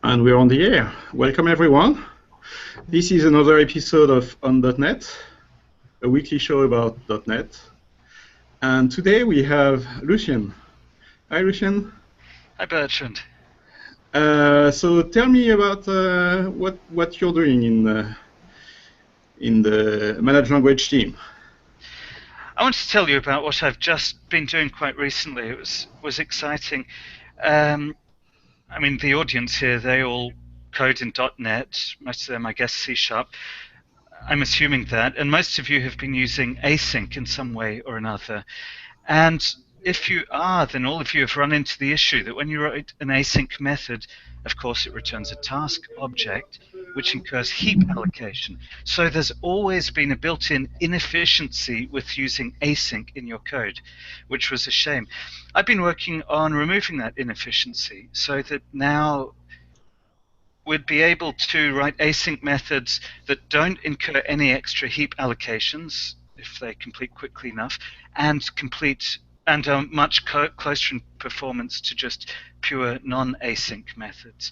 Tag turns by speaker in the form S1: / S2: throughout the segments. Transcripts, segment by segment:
S1: And we're on the air. Welcome, everyone. This is another episode of On.NET, a weekly show about .NET. And today we have Lucian. Hi, Lucian.
S2: Hi, Bertrand.
S1: So tell me about what you're doing in the managed language team.
S2: I want to tell you about what I've just been doing quite recently. It was exciting. I mean, the audience here, they all code in .NET, most of them, I guess, C#. I'm assuming that. And most of you have been using async in some way or another. And if you are, then all of you have run into the issue that when you write an async method, of course, it returns a task object, which incurs heap allocation. So there's always been a built-in inefficiency with using async in your code, which was a shame. I've been working on removing that inefficiency so that now we'd be able to write async methods that don't incur any extra heap allocations if they complete quickly enough, and are much closer in performance to just pure non-async methods.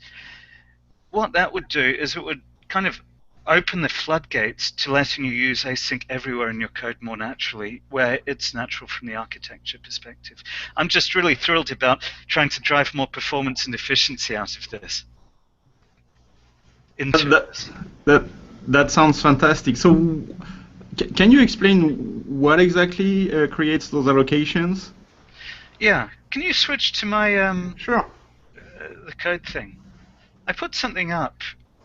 S2: What that would do is it would kind of open the floodgates to letting you use async everywhere in your code more naturally, where it's natural from the architecture perspective. I'm just really thrilled about trying to drive more performance and efficiency out of this.
S1: That sounds fantastic. So can you explain what exactly creates those allocations?
S2: Yeah. Can you switch to my
S1: Sure.
S2: The code thing? I put something up.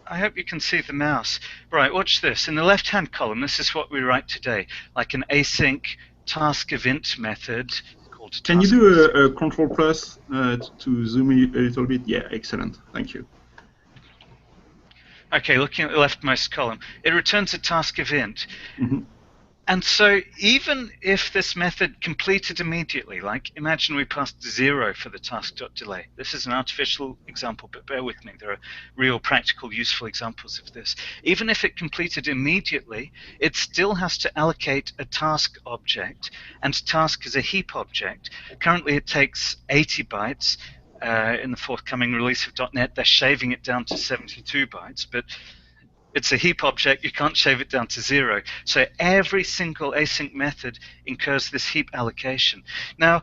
S2: I hope you can see the mouse. Right, watch this. In the left-hand column, this is what we write today, like an async task event method called task.
S1: Can you do a Control plus to zoom a little bit? Yeah, excellent. Thank you.
S2: Okay, looking at the leftmost column, it returns a task event.
S1: Mm-hmm.
S2: And so even if this method completed immediately, like imagine we passed 0 for the task.delay. This is an artificial example, but bear with me. There are real practical useful examples of this. Even if it completed immediately, it still has to allocate a task object, and task is a heap object. Currently it takes 80 bytes. In the forthcoming release of .NET, they're shaving it down to 72 bytes, but it's a heap object, you can't shave it down to 0. So every single async method incurs this heap allocation. Now,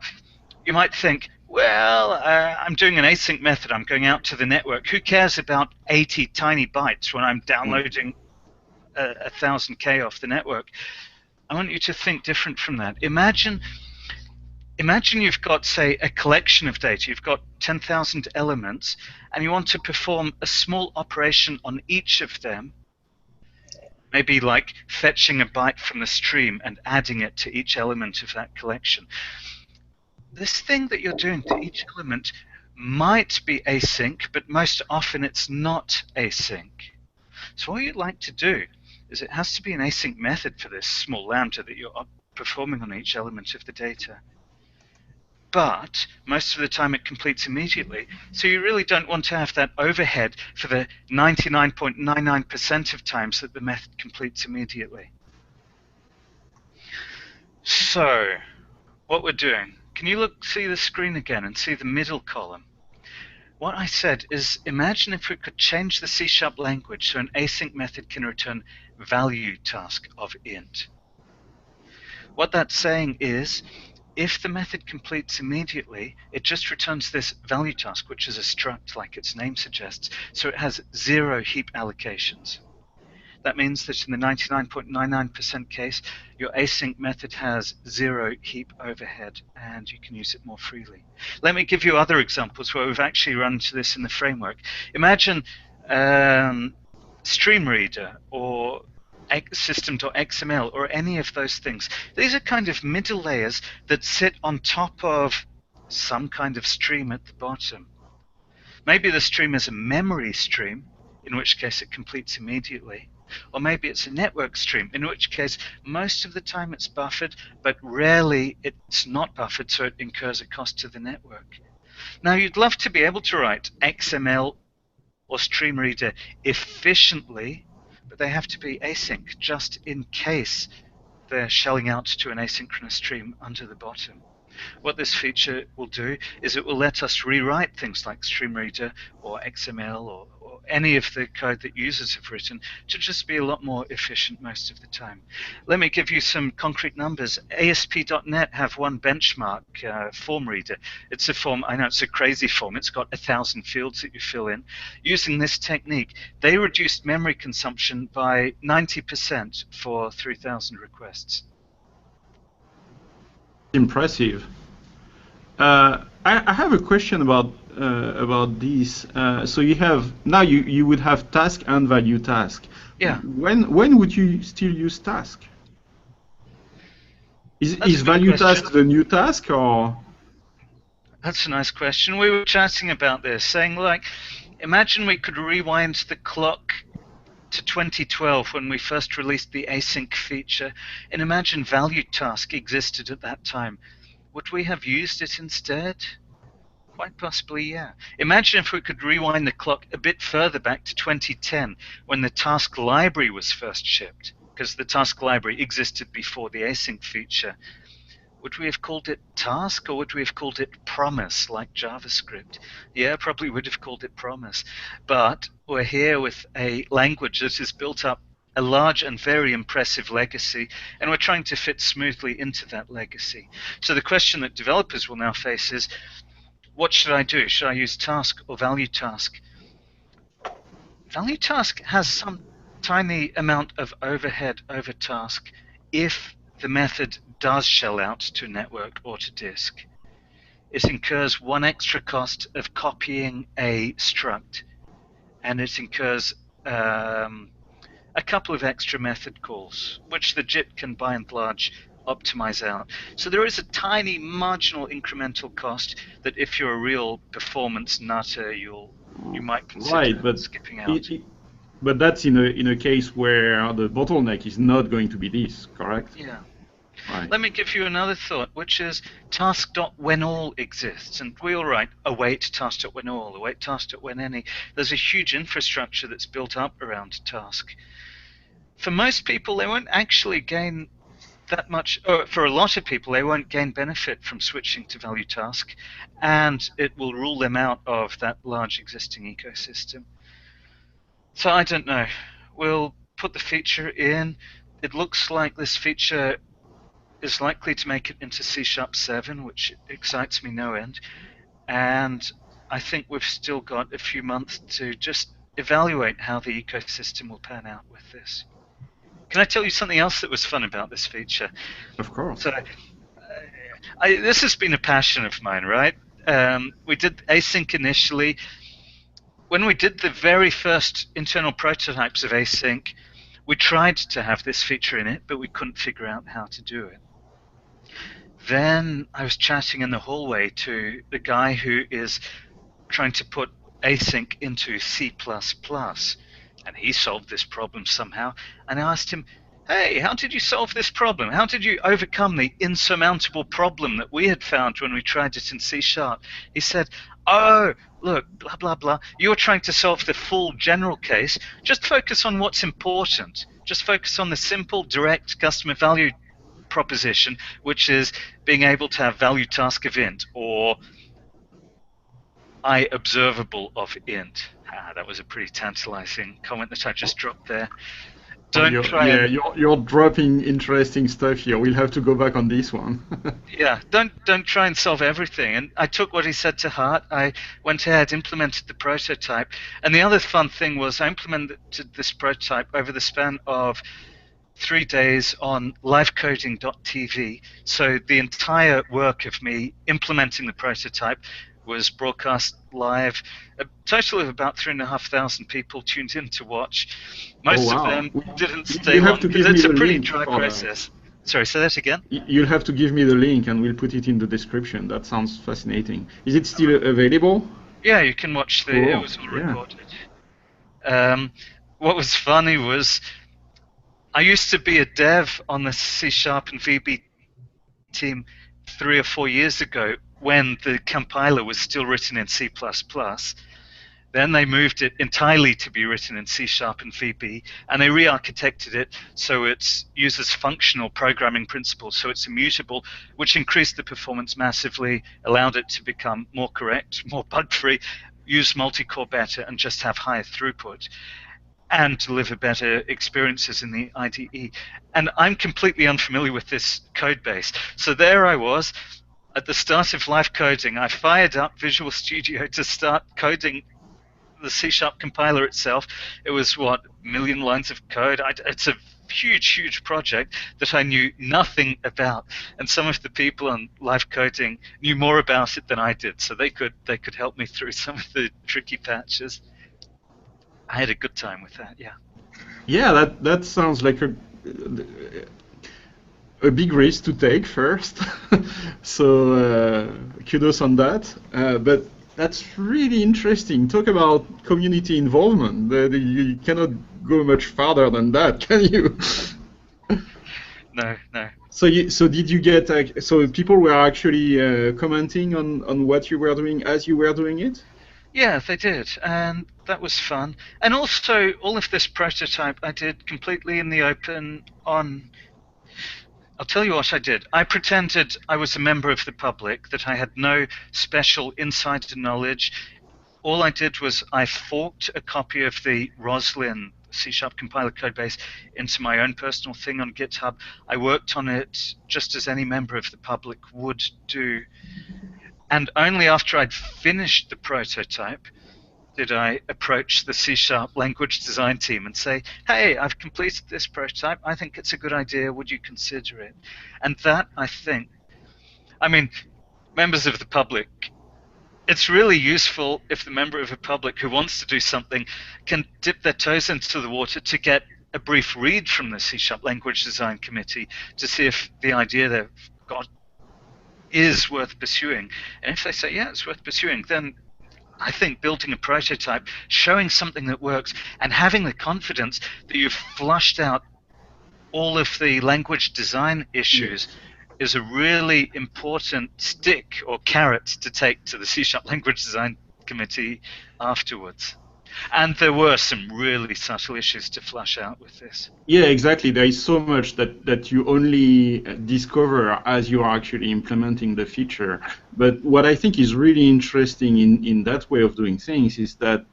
S2: you might think, well, I'm doing an async method, I'm going out to the network. Who cares about 80 tiny bytes when I'm downloading 1,000K off the network? I want you to think different from that. Imagine you've got, say, a collection of data. You've got 10,000 elements, and you want to perform a small operation on each of them, maybe like fetching a byte from the stream and adding it to each element of that collection. This thing that you're doing to each element might be async, but most often it's not async. So what you'd like to do is it has to be an async method for this small lambda that you're performing on each element of the data. But most of the time it completes immediately, so you really don't want to have that overhead for the 99.99% of times that the method completes immediately. So, what we're doing, can you see the screen again and see the middle column? What I said is, imagine if we could change the C# language so an async method can return ValueTask of int. What that's saying is, if the method completes immediately, it just returns this ValueTask, which is a struct like its name suggests, so it has 0 heap allocations. That means that in the 99.99% case, your async method has 0 heap overhead, and you can use it more freely. Let me give you other examples where we've actually run into this in the framework. Imagine StreamReader or system.xml or any of those things. These are kind of middle layers that sit on top of some kind of stream at the bottom. Maybe the stream is a memory stream, in which case it completes immediately. Or maybe it's a network stream, in which case most of the time it's buffered, but rarely it's not buffered, so it incurs a cost to the network. Now you'd love to be able to write XML or StreamReader efficiently, but they have to be async, just in case they're shelling out to an asynchronous stream under the bottom. What this feature will do is it will let us rewrite things like StreamReader or XML or any of the code that users have written to just be a lot more efficient most of the time. Let me give you some concrete numbers. ASP.NET have one benchmark form reader. It's a form, I know it's a crazy form, it's got 1,000 fields that you fill in. Using this technique, they reduced memory consumption by 90% for 3,000 requests.
S1: Impressive. I have a question about this. So you have now you would have task and value task.
S2: Yeah.
S1: When would you still use task? Is value task the new task, or?
S2: That's a nice question. We were chatting about this, saying like, imagine we could rewind the clock to 2012 when we first released the async feature, and imagine value task existed at that time. Would we have used it instead? Quite possibly, yeah. Imagine if we could rewind the clock a bit further back to 2010 when the task library was first shipped, because the task library existed before the async feature. Would we have called it task, or would we have called it promise, like JavaScript? Yeah, probably would have called it promise. But we're here with a language that has built up a large and very impressive legacy, and we're trying to fit smoothly into that legacy. So the question that developers will now face is, what should I do? Should I use task or value task? Value task has some tiny amount of overhead over task if the method does shell out to network or to disk. It incurs one extra cost of copying a struct, and it incurs a couple of extra method calls, which the JIT can by and large optimize out. So there is a tiny marginal incremental cost that if you're a real performance nutter, you might consider skipping out.
S1: But that's in a case where the bottleneck is not going to be this, correct?
S2: Yeah.
S1: Right.
S2: Let me give you another thought, which is task.whenAll exists, and we all write await task.whenAll, await task.whenAny. There's a huge infrastructure that's built up around task. For most people, they won't actually gain that much, or for a lot of people, they won't gain benefit from switching to value task, and it will rule them out of that large existing ecosystem. So I don't know. We'll put the feature in. It looks like this feature is likely to make it into C#7, which excites me no end. And I think we've still got a few months to just evaluate how the ecosystem will pan out with this. Can I tell you something else that was fun about this feature?
S1: Of course.
S2: So, this has been a passion of mine, right? We did async initially. When we did the very first internal prototypes of async, we tried to have this feature in it, but we couldn't figure out how to do it. Then I was chatting in the hallway to the guy who is trying to put async into C++, and he solved this problem somehow. And I asked him, hey, how did you solve this problem? How did you overcome the insurmountable problem that we had found when we tried it in C#? He said, oh, look, blah, blah, blah. You're trying to solve the full general case. Just focus on what's important. Just focus on the simple, direct customer value proposition, which is being able to have value task of int or observable of int. That was a pretty tantalizing comment that I just dropped there.
S1: You're dropping interesting stuff here. We'll have to go back on this one.
S2: Yeah, don't try and solve everything. And I took what he said to heart. I went ahead, implemented the prototype. And the other fun thing was I implemented this prototype over the span of 3 days on LiveCoding.tv. So the entire work of me implementing the prototype was broadcast live. A total of about 3,500 people tuned in to watch. Most of them didn't stay long because it's a pretty dry process. Sorry, say that again?
S1: You'll have to give me the link and we'll put it in the description. That sounds fascinating. Is it still available?
S2: Yeah, you can watch it was all recorded. What was funny was I used to be a dev on the C# and VB team 3 or 4 years ago when the compiler was still written in C++. Then they moved it entirely to be written in C# and VB, and they re-architected it so it uses functional programming principles, so it's immutable, which increased the performance massively, allowed it to become more correct, more bug-free, use multi-core better, and just have higher throughput, and deliver better experiences in the IDE. And I'm completely unfamiliar with this code base. So there I was, at the start of LiveCoding, I fired up Visual Studio to start coding the C# compiler itself. It was, what, a million lines of code? It's a huge project that I knew nothing about. And some of the people on LiveCoding knew more about it than I did, so they could help me through some of the tricky patches. I had a good time with that, yeah.
S1: Yeah, that sounds like a big risk to take first. So kudos on that. But that's really interesting. Talk about community involvement. You cannot go much farther than that, can you?
S2: No.
S1: So did you get so people were actually commenting on what you were doing as you were doing it?
S2: Yeah, they did, and that was fun. And also, all of this prototype I did completely in the open on... I'll tell you what I did. I pretended I was a member of the public, that I had no special insider knowledge. All I did was I forked a copy of the Roslyn C# compiler codebase into my own personal thing on GitHub. I worked on it just as any member of the public would do. And only after I'd finished the prototype did I approach the C# language design team and say, hey, I've completed this prototype. I think it's a good idea. Would you consider it? And that, I think, I mean, members of the public, it's really useful if the member of the public who wants to do something can dip their toes into the water to get a brief read from the C# language design committee to see if the idea they've got is worth pursuing. And if they say, yeah, it's worth pursuing, then I think building a prototype, showing something that works, and having the confidence that you've flushed out all of the language design issues is a really important stick or carrot to take to the C# language design committee afterwards. And there were some really subtle issues to flush out with this.
S1: Yeah, exactly. There is so much that you only discover as you are actually implementing the feature. But what I think is really interesting in that way of doing things is that,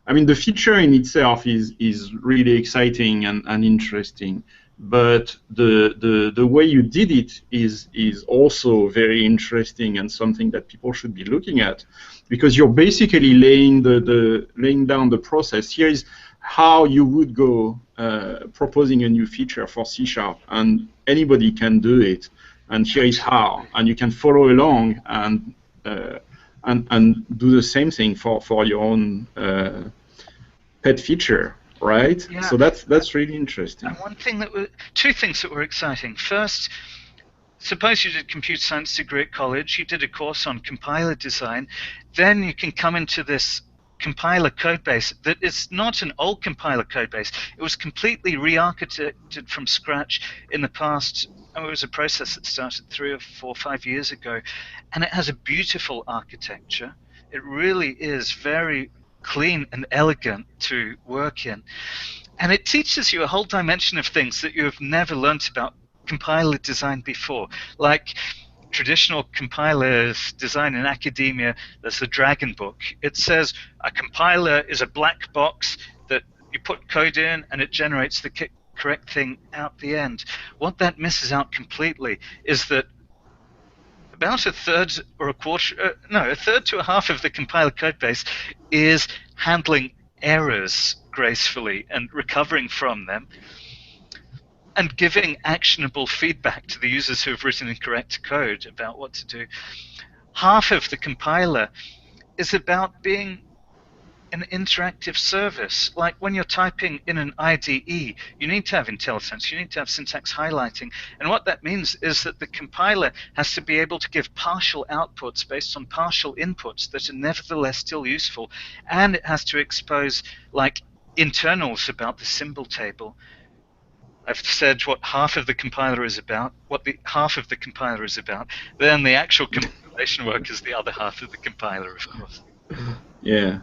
S1: I mean, the feature in itself is really exciting and interesting. But the way you did it is also very interesting and something that people should be looking at, because you're basically laying down the process. Here is how you would go proposing a new feature for C#, and anybody can do it. And here is how, and you can follow along and do the same thing for your own pet feature. Right.
S2: Yeah.
S1: So that's really interesting.
S2: And two things that were exciting. First, suppose you did computer science degree at college, you did a course on compiler design, then you can come into this compiler codebase that is not an old compiler codebase. It was completely re-architected from scratch in the past. It was a process that started 3 or 4 or 5 years ago, and it has a beautiful architecture. It really is very clean and elegant to work in. And it teaches you a whole dimension of things that you have never learnt about compiler design before. Like traditional compilers design in academia, there's the Dragon book. It says a compiler is a black box that you put code in and it generates the correct thing out the end. What that misses out completely is that about a third to a half of the compiler codebase is handling errors gracefully and recovering from them and giving actionable feedback to the users who have written incorrect code about what to do. Half of the compiler is about being an interactive service. Like when you're typing in an IDE, you need to have IntelliSense, you need to have syntax highlighting. And what that means is that the compiler has to be able to give partial outputs based on partial inputs that are nevertheless still useful. And it has to expose like internals about the symbol table. I've said what half of the compiler is about, what the half of the compiler is about. Then the actual compilation work is the other half of the compiler, of course.
S1: Yeah.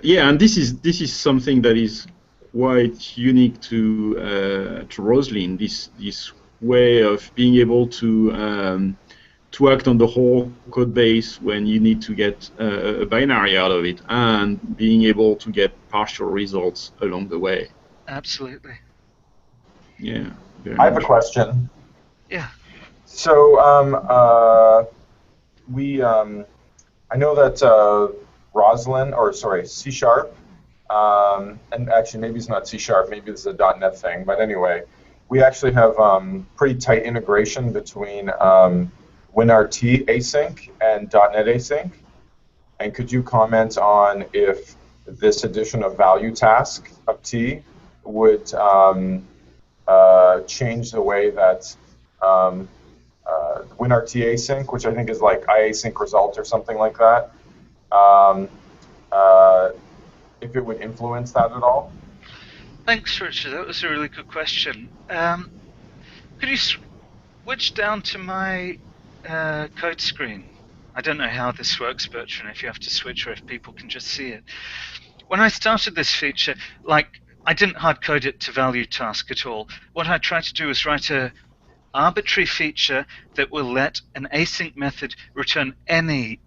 S1: Yeah, and this is something that is quite unique to Roslyn. This way of being able to act on the whole code base when you need to get a binary out of it, and being able to get partial results along the way.
S2: Absolutely.
S1: Yeah.
S3: I have a question.
S2: Yeah.
S3: So I know that C#, and actually maybe it's not C#, maybe it's a .NET thing, but anyway, we actually have pretty tight integration between WinRT async and .NET async. And could you comment on if this edition of ValueTask of T would change the way that WinRT async, which I think is like iasync result or something like that, if it would influence that at all?
S2: Thanks, Richard. That was a really good question. Could you switch down to my code screen? I don't know how this works, Bertrand, if you have to switch or if people can just see it. When I started this feature, I didn't hard code it to ValueTask at all. What I tried to do was write a arbitrary feature that will let an async method return any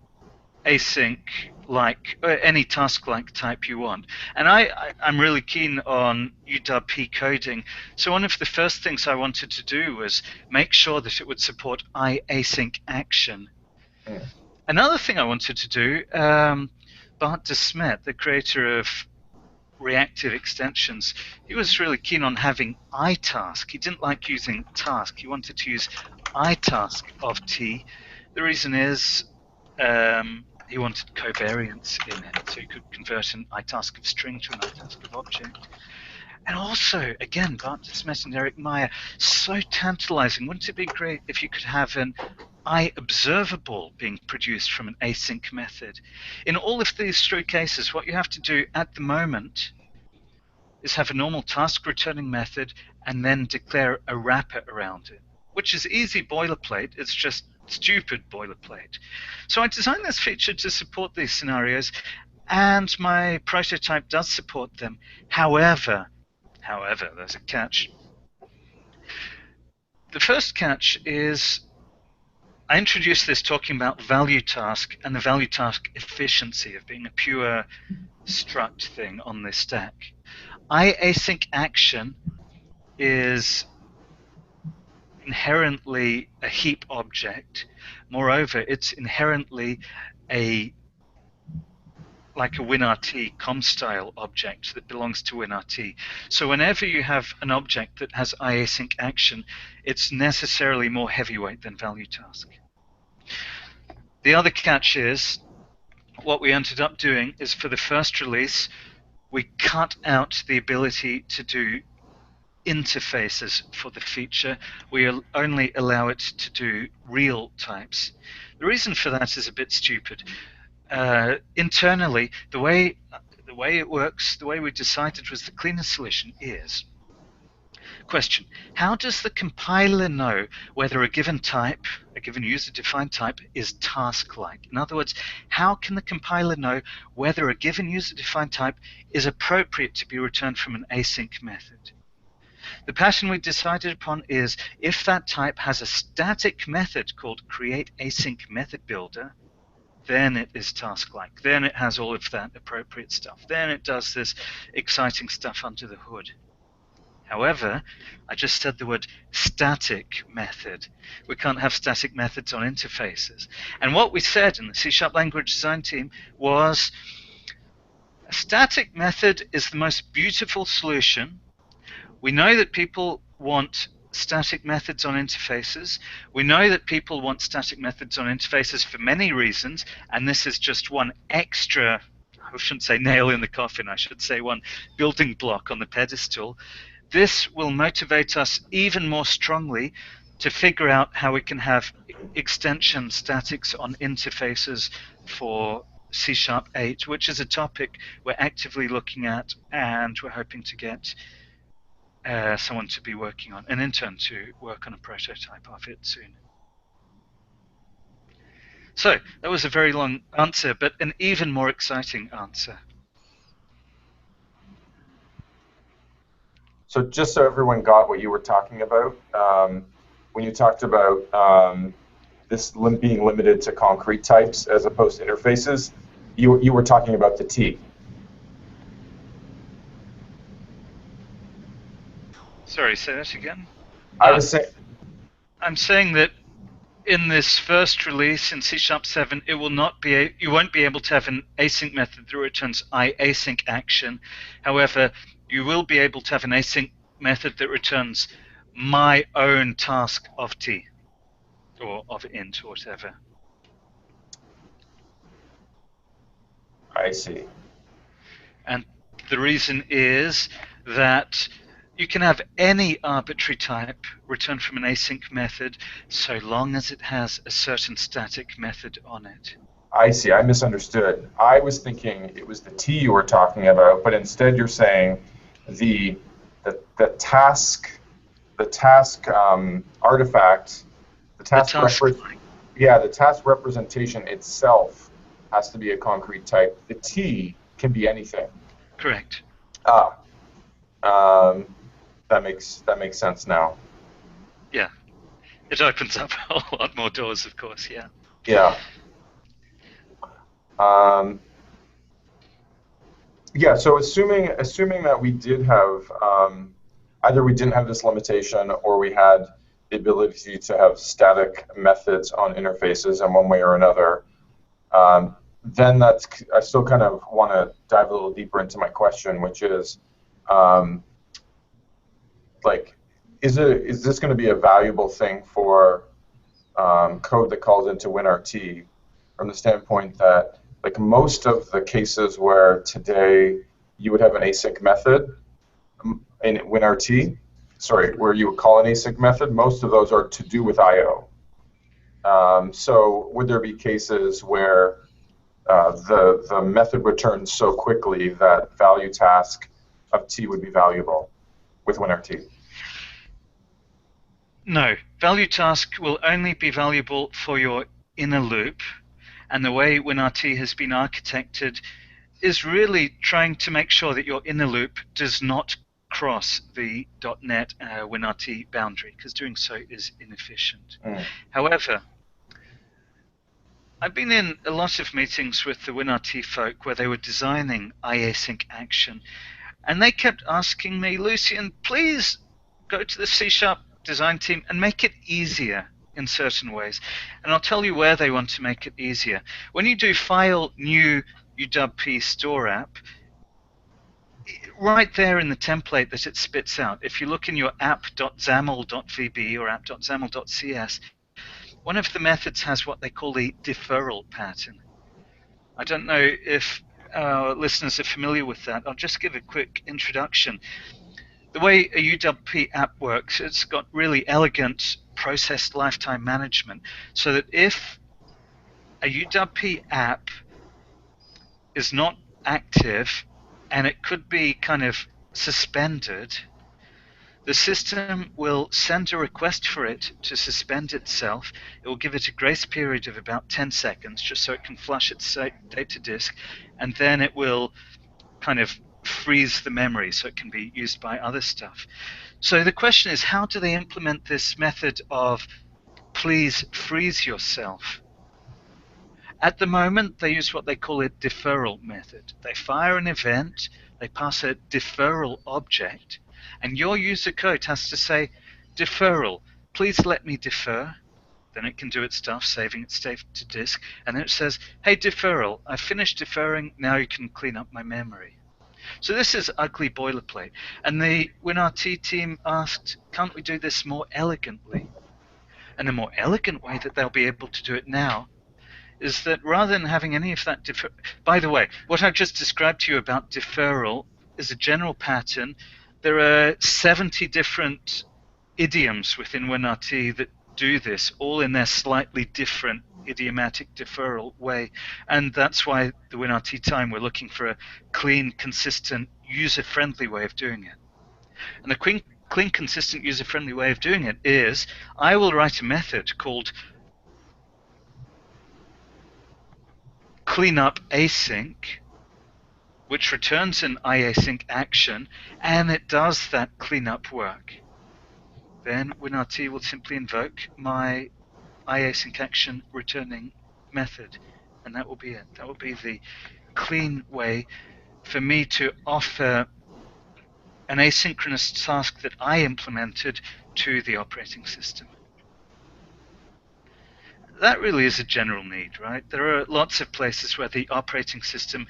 S2: any task-like type you want. And I'm really keen on UDBP coding. So one of the first things I wanted to do was make sure that it would support async action. Another thing I wanted to do, Bart de Smet, the creator of reactive extensions, he was really keen on having iTask. He didn't like using task. He wanted to use iTask of T. The reason is he wanted covariance in it, so you could convert an iTask of string to an iTask of object. And also, again, Bart de Smet and Eric Meyer, so tantalizing. Wouldn't it be great if you could have an iObservable being produced from an async method? In all of these three cases, what you have to do at the moment is have a normal task returning method and then declare a wrapper around it, which is easy boilerplate. It's just stupid boilerplate. So I designed this feature to support these scenarios, and my prototype does support them. However, there's a catch. The first catch is I introduced this talking about ValueTask and the ValueTask efficiency of being a pure struct thing on this stack. Async action is inherently a heap object. Moreover, it's inherently like a WinRT com-style object that belongs to WinRT. So whenever you have an object that has async action, it's necessarily more heavyweight than ValueTask. The other catch is, what we ended up doing is for the first release, we cut out the ability to do interfaces for the feature. We only allow it to do real types. The reason for that is a bit stupid. Internally, the way it works, the way we decided was the cleanest solution is, question, how does the compiler know whether a given type, a given user-defined type, is task-like? In other words, how can the compiler know whether a given user-defined type is appropriate to be returned from an async method? The pattern we decided upon is if that type has a static method called createAsyncMethodBuilder, then it is task-like. Then it has all of that appropriate stuff. Then it does this exciting stuff under the hood. However, I just said the word static method. We can't have static methods on interfaces. And what we said in the C# language design team was a static method is the most beautiful solution. We know that people want static methods on interfaces. We know that people want static methods on interfaces for many reasons, and this is just one extra, I shouldn't say nail in the coffin, I should say one building block on the pedestal. This will motivate us even more strongly to figure out how we can have extension statics on interfaces for C#8, which is a topic we're actively looking at, and we're hoping to get someone to be working on, an intern to work on a prototype of it soon. So that was a very long answer, but an even more exciting answer.
S3: So just so everyone got what you were talking about, when you talked about this being limited to concrete types as opposed to interfaces, you were talking about the T.
S2: Sorry, say that again.
S3: I was saying.
S2: I'm saying that in this first release in C# 7, it will not be you won't be able to have an async method that returns async action. However, you will be able to have an async method that returns my own task of T, or of int, or whatever.
S3: I see.
S2: And the reason is that you can have any arbitrary type returned from an async method so long as it has a certain static method on it.
S3: I see. I misunderstood. I was thinking it was the T you were talking about, but instead you're saying the task artifact, the task representation itself has to be a concrete type. The T can be anything.
S2: Correct.
S3: That makes sense now.
S2: Yeah, it opens up a whole lot more doors, of course. Yeah.
S3: Yeah. Yeah. So assuming that we did have either we didn't have this limitation or we had the ability to have static methods on interfaces in one way or another, then I still kind of want to dive a little deeper into my question, which is, is this going to be a valuable thing for code that calls into WinRT, from the standpoint that most of the cases where today you would have an async method in WinRT, where you would call an async method, most of those are to do with I/O. So would there be cases where the method returns so quickly that ValueTask of T would be valuable with WinRT?
S2: No, ValueTask will only be valuable for your inner loop, and the way WinRT has been architected is really trying to make sure that your inner loop does not cross the .NET WinRT boundary, because doing so is inefficient. However, I've been in a lot of meetings with the WinRT folk where they were designing async action, and they kept asking me, Lucian, please go to the C# design team and make it easier in certain ways. And I'll tell you where they want to make it easier. When you do file new UDBP store app, right there in the template that it spits out, if you look in your app.xaml.vb or app.xaml.cs, one of the methods has what they call a deferral pattern. I don't know if our listeners are familiar with that. I'll just give a quick introduction. The way a UDBP app works, it's got really elegant process lifetime management, so that if a UDBP app is not active and it could be kind of suspended, the system will send a request for it to suspend itself. It will give it a grace period of about 10 seconds just so it can flush its data disk, and then it will kind of freeze the memory so it can be used by other stuff. So the question is, how do they implement this method of please freeze yourself? At the moment, they use what they call a deferral method. They fire an event, they pass a deferral object, and your user code has to say, deferral, please let me defer. Then it can do its stuff, saving its state to disk, and then it says, hey, deferral, I've finished deferring, now you can clean up my memory. So this is ugly boilerplate. And the WinRT team asked, can't we do this more elegantly? And the more elegant way that they'll be able to do it now is that rather than having any of that by the way, what I've just described to you about deferral is a general pattern. There are 70 different idioms within WinRT that do this, all in their slightly different idiomatic deferral way, and that's why the WinRT time we're looking for a clean, consistent, user-friendly way of doing it. And the clean, consistent, user-friendly way of doing it is I will write a method called cleanup async, which returns an iasync action, and it does that cleanup work, then WinRT will simply invoke my iasync action returning method, and that will be it. That will be the clean way for me to offer an asynchronous task that I implemented to the operating system. That really is a general need, right? There are lots of places where the operating system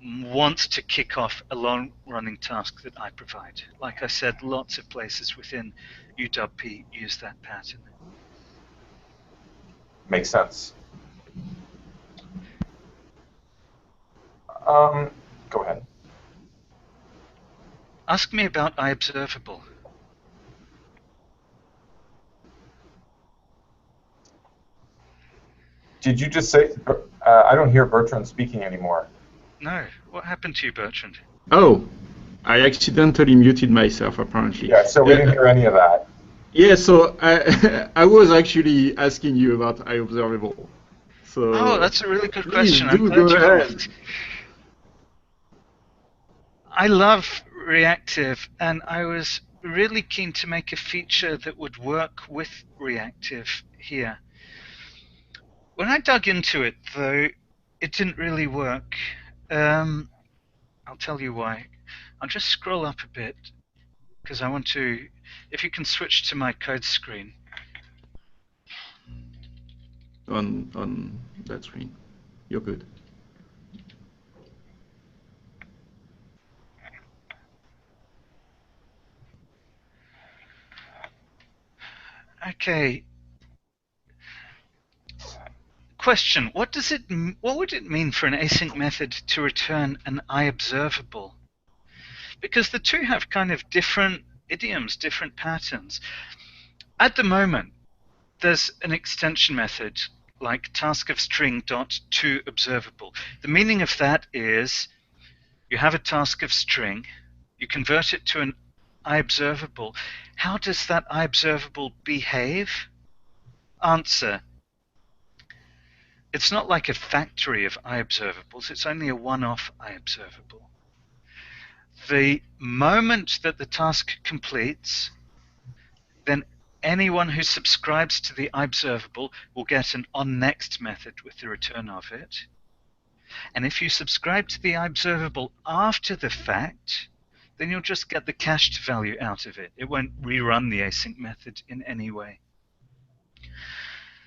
S2: wants to kick off a long-running task that I provide. Like I said, lots of places within UDBP use that pattern.
S3: Makes sense. Go ahead.
S2: Ask me about iObservable.
S3: Did you just say, I don't hear Bertrand speaking anymore.
S2: No. What happened to you, Bertrand?
S1: Oh, I accidentally muted myself, apparently.
S3: Yeah, so we didn't hear any of that.
S1: Yeah, so I was actually asking you about iObservable. So
S2: Oh, that's a really good question.
S1: Please do go ahead.
S2: I love reactive, and I was really keen to make a feature that would work with reactive here. When I dug into it, though, it didn't really work. I'll tell you why. I'll just scroll up a bit, because I want to, if you can switch to my code screen.
S1: On that screen. You're good.
S2: Okay. Question: what would it mean for an async method to return an iObservable? Because the two have kind of different idioms, different patterns. At the moment, there's an extension method like task of string.toObservable. The meaning of that is you have a task of string, you convert it to an iObservable. How does that iObservable behave? Answer: it's not like a factory of iObservables, it's only a one-off iObservable. The moment that the task completes, then anyone who subscribes to the iObservable will get an onNext method with the return of it. And if you subscribe to the iObservable after the fact, then you'll just get the cached value out of it. It won't rerun the async method in any way.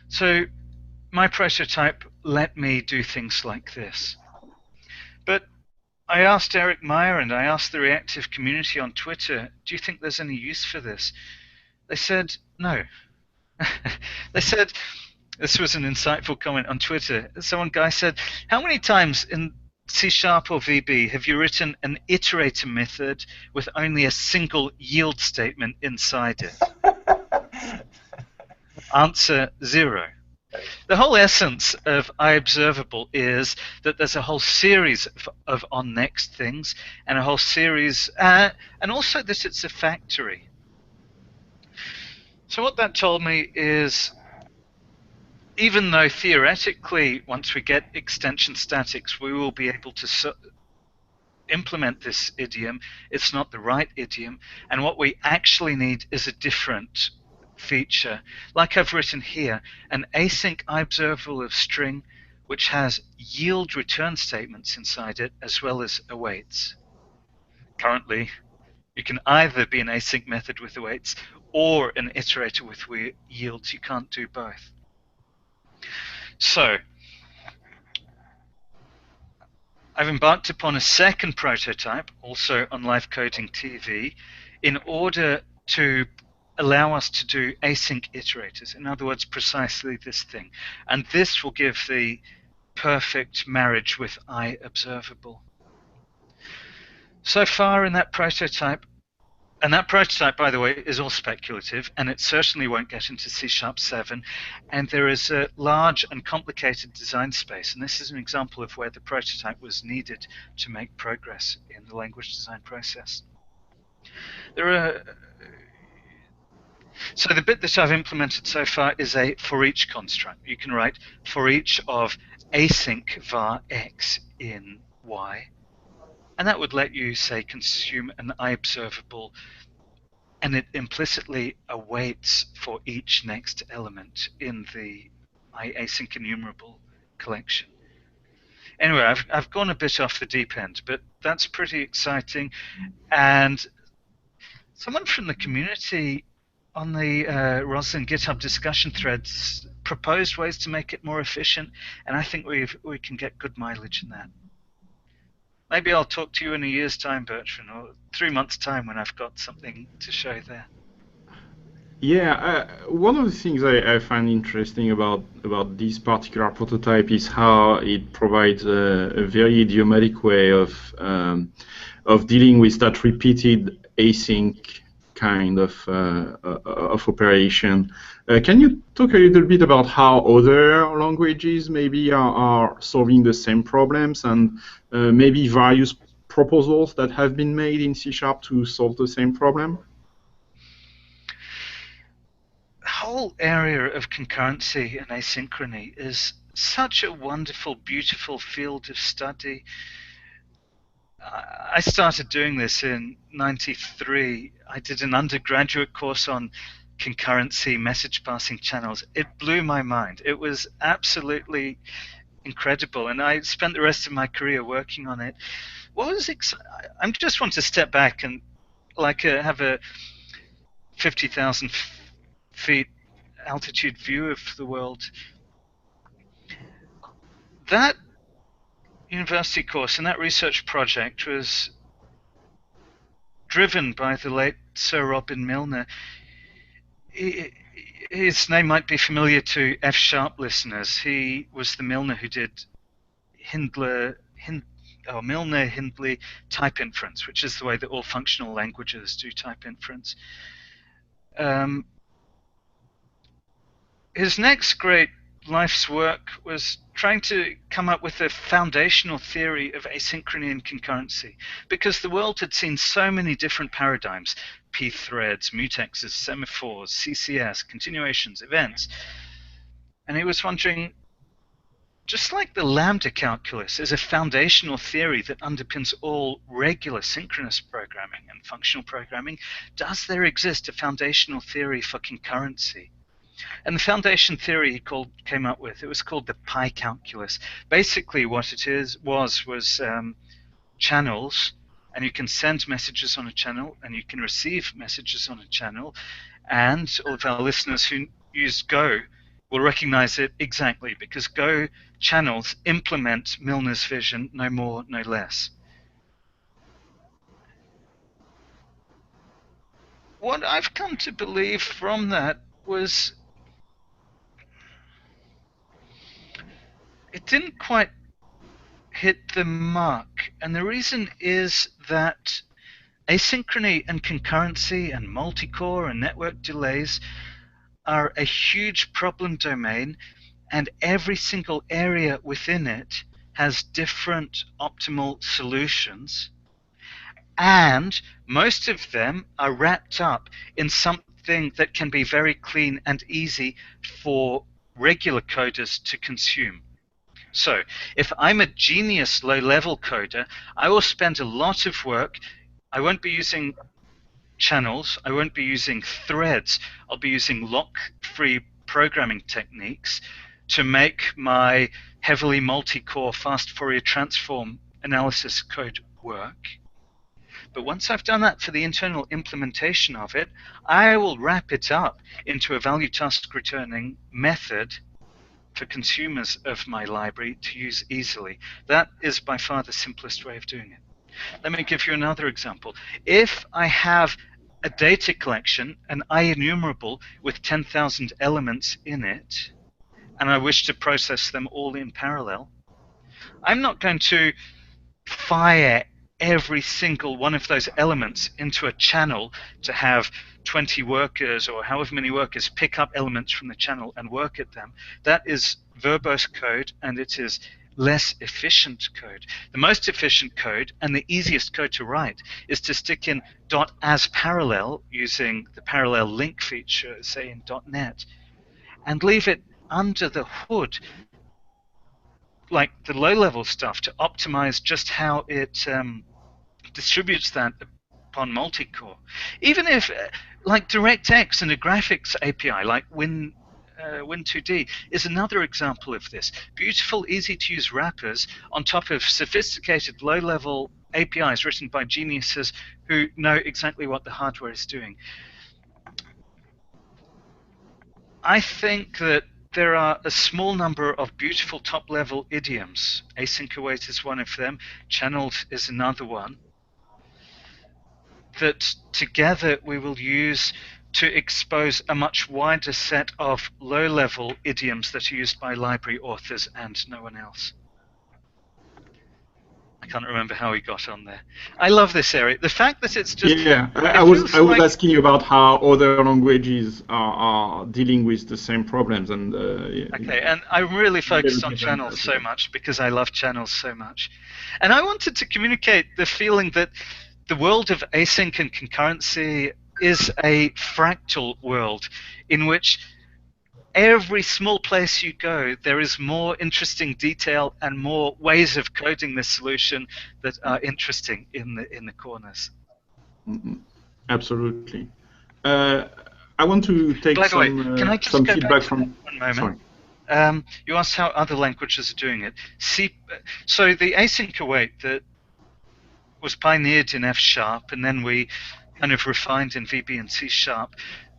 S2: So my prototype let me do things like this. But I asked Eric Meyer and I asked the reactive community on Twitter, do you think there's any use for this? They said no. They said, this was an insightful comment on Twitter. Guy said, how many times in C# or VB have you written an iterator method with only a single yield statement inside it? Answer: 0. The whole essence of iObservable is that there's a whole series of onNext things and a whole series, and also that it's a factory. So what that told me is, even though theoretically, once we get extension statics, we will be able to implement this idiom, it's not the right idiom, and what we actually need is a different feature. Like I've written here, an async iObservable of string which has yield return statements inside it as well as awaits. Currently, you can either be an async method with awaits or an iterator with yields. You can't do both. So I've embarked upon a second prototype, also on LiveCoding TV, in order to allow us to do async iterators. In other words, precisely this thing. And this will give the perfect marriage with iObservable. So far in that prototype, and that prototype, by the way, is all speculative, and it certainly won't get into C#7, and there is a large and complicated design space, and this is an example of where the prototype was needed to make progress in the language design process. So the bit that I've implemented so far is a foreach construct. You can write foreach of async var x in y, and that would let you, say, consume an iObservable, and it implicitly awaits for each next element in the async enumerable collection. Anyway, I've gone a bit off the deep end, but that's pretty exciting. And someone from the community on the Roslyn GitHub discussion threads proposed ways to make it more efficient, and I think we can get good mileage in that. Maybe I'll talk to you in a year's time, Bertrand, or 3 months' time when I've got something to show there.
S1: Yeah, one of the things I find interesting about this particular prototype is how it provides a very idiomatic way of dealing with that repeated async kind of operation. Can you talk a little bit about how other languages maybe are solving the same problems, and maybe various proposals that have been made in C# to solve the same problem?
S2: The whole area of concurrency and asynchrony is such a wonderful, beautiful field of study. I started doing this in '93. I did an undergraduate course on concurrency, message passing channels. It blew my mind. It was absolutely incredible, and I spent the rest of my career working on it. I just want to step back and have a 50,000 feet altitude view of the world. That university course and that research project was driven by the late Sir Robin Milner. His name might be familiar to F# listeners. He was the Milner who did Milner-Hindley type inference, which is the way that all functional languages do type inference. His next great life's work was trying to come up with a foundational theory of asynchrony and concurrency, because the world had seen so many different paradigms: p-threads, mutexes, semaphores, CCS, continuations, events. And he was wondering, just like the lambda calculus is a foundational theory that underpins all regular synchronous programming and functional programming, does there exist a foundational theory for concurrency? And the foundation theory he came up with, it was called the pi calculus. Basically what it was channels, and you can send messages on a channel, and you can receive messages on a channel, and all of our listeners who use Go will recognize it exactly, because Go channels implement Milner's vision, no more, no less. What I've come to believe from that was it didn't quite hit the mark, and the reason is that asynchrony and concurrency and multi-core and network delays are a huge problem domain, and every single area within it has different optimal solutions, and most of them are wrapped up in something that can be very clean and easy for regular coders to consume. So if I'm a genius low-level coder, I will spend a lot of work. I won't be using channels. I won't be using threads. I'll be using lock-free programming techniques to make my heavily multi-core fast Fourier transform analysis code work. But once I've done that for the internal implementation of it, I will wrap it up into a value task returning method for consumers of my library to use easily. That is by far the simplest way of doing it. Let me give you another example. If I have a data collection, an IEnumerable with 10,000 elements in it, and I wish to process them all in parallel, I'm not going to fire every single one of those elements into a channel to have 20 workers or however many workers pick up elements from the channel and work at them. That is verbose code, and it is less efficient code. The most efficient code and the easiest code to write is to stick in .asParallel using the parallel link feature, say in .NET, and leave it under the hood like the low-level stuff to optimize just how it distributes that upon multi-core. Even if, like DirectX and a graphics API, like Win2D, is another example of this. Beautiful, easy-to-use wrappers on top of sophisticated low-level APIs written by geniuses who know exactly what the hardware is doing. I think that there are a small number of beautiful top-level idioms. Async await is one of them. Channeled is another one. That together we will use to expose a much wider set of low-level idioms that are used by library authors and no one else. I can't remember how we got on there. I love this area. The fact that it's just...
S1: Yeah, I was asking you about how other languages are dealing with the same problems. And
S2: okay, and I'm really focused on channels so much because I love channels so much. And I wanted to communicate the feeling that the world of async and concurrency is a fractal world in which every small place you go, there is more interesting detail and more ways of coding the solution that are interesting in the corners.
S1: Absolutely. I want to take
S2: By the way, can I just go
S1: feedback
S2: back
S1: from.
S2: one moment? Sorry. You asked how other languages are doing it. So the async await that was pioneered in F#, and then we kind of refined in VB and C#,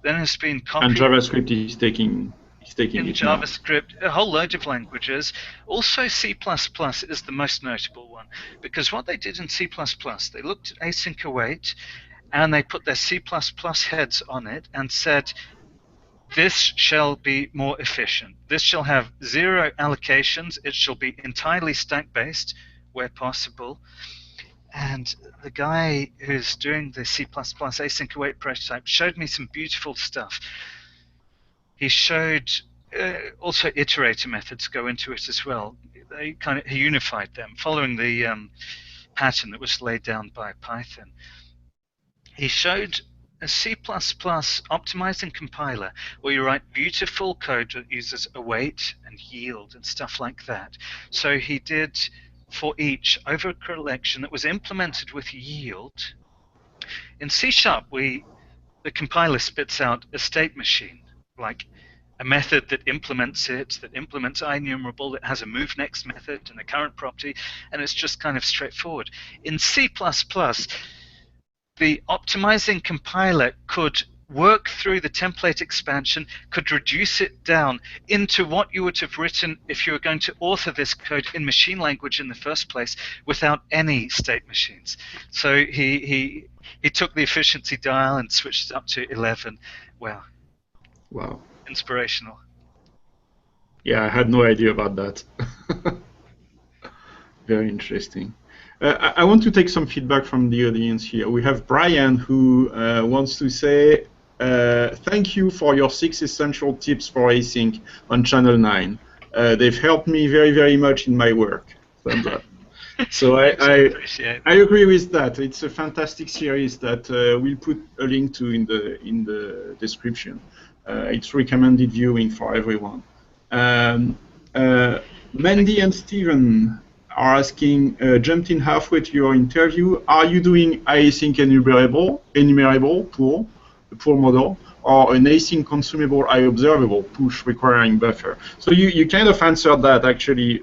S2: then has been copied.
S1: And JavaScript is taking
S2: in
S1: it
S2: JavaScript,
S1: now.
S2: A whole load of languages. Also C++ is the most notable one, because what they did in C++, they looked at async await, and they put their C++ heads on it and said, this shall be more efficient. This shall have 0 allocations. It shall be entirely stack-based where possible. And the guy who's doing the C++ async await prototype showed me some beautiful stuff. He showed also iterator methods go into it as well. He unified them, following the pattern that was laid down by Python. He showed a C++ optimizing compiler where you write beautiful code that uses await and yield and stuff like that. So he did foreach over a collection that was implemented with yield. In C#, the compiler spits out a state machine, like a method that implements IEnumerable, that has a move next method and a current property, and it's just kind of straightforward. In C++, the optimizing compiler could work through the template expansion, could reduce it down into what you would have written if you were going to author this code in machine language in the first place without any state machines. So he took the efficiency dial and switched it up to 11. Wow. Inspirational.
S1: Yeah, I had no idea about that. Very interesting. I want to take some feedback from the audience here. We have Brian who wants to say, thank you for your 6 essential tips for async on Channel 9. They've helped me very, very much in my work. Thumbs up. So I agree with that. It's a fantastic series that we'll put a link to in the description. It's recommended viewing for everyone. Mandy and Steven are asking, jumped in halfway to your interview, are you doing async enumerable pull, the pull model, or an async consumable IObservable push requiring buffer? So you kind of answered that actually,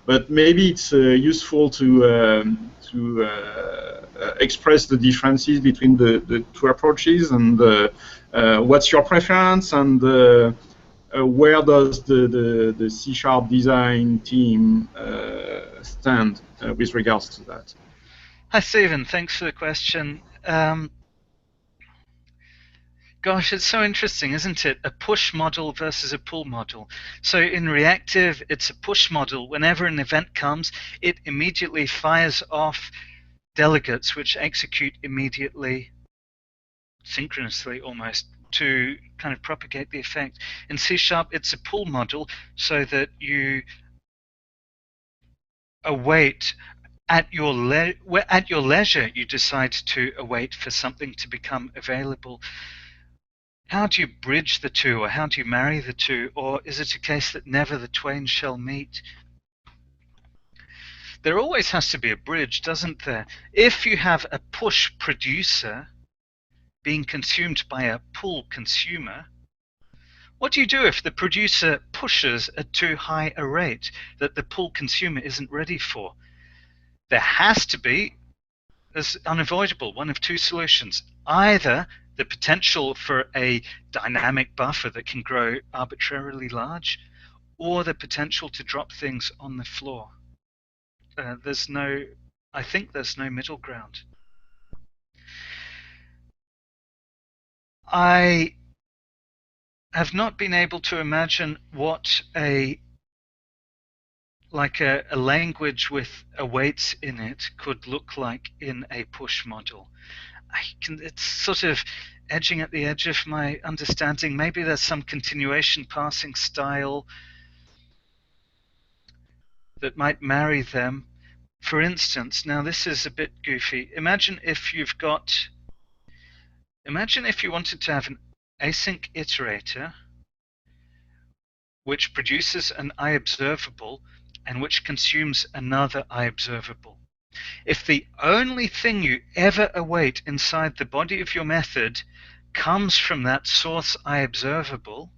S1: but maybe it's useful to express the differences between the two approaches, and what's your preference, and where does the C# design team stand with regards to that?
S2: Hi, Stephen. Thanks for the question. Gosh, it's so interesting, isn't it? A push model versus a pull model. So in reactive, it's a push model. Whenever an event comes, it immediately fires off delegates which execute immediately, synchronously almost, to kind of propagate the effect. In C#, it's a pull model, so that you await at your leisure. You decide to await for something to become available. How do you bridge the two, or how do you marry the two, or is it a case that never the twain shall meet? there always has to be a bridge, doesn't there? If you have a push producer being consumed by a pull consumer, what do you do if the producer pushes at too high a rate that the pull consumer isn't ready for? There has to be, as unavoidable, one of two solutions. Either the potential for a dynamic buffer that can grow arbitrarily large, or the potential to drop things on the floor. I think there's no middle ground. I have not been able to imagine what a language with awaits in it could look like in a push model. It's sort of edging at the edge of my understanding. Maybe there's some continuation parsing style that might marry them. For instance, now this is a bit goofy. Imagine if you wanted to have an async iterator which produces an iObservable and which consumes another iObservable. If the only thing you ever await inside the body of your method comes from that source iObservable,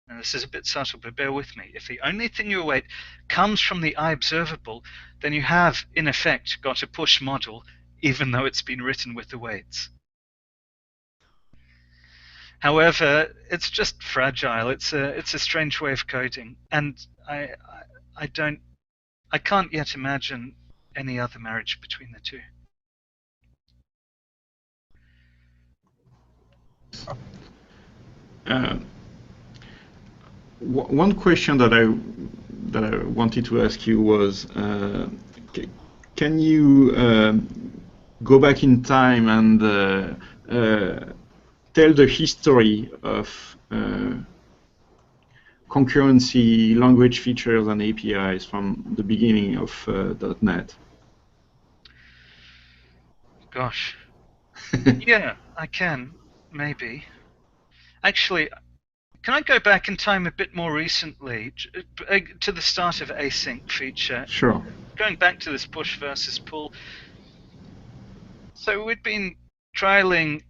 S2: and this is a bit subtle, but bear with me. If the only thing you await comes from the iObservable, then you have, in effect, got a push model, even though it's been written with awaits. However, it's just fragile. It's a strange way of coding, and I can't yet imagine any other marriage between the two.
S1: One question that I wanted to ask you was, can you go back in time and tell the history of concurrency, language features, and APIs from the beginning of .NET?
S2: Gosh. Yeah, I can, maybe. Actually, can I go back in time a bit more recently, to the start of async feature?
S1: Sure.
S2: Going back to this push versus pull. So we'd been trialing,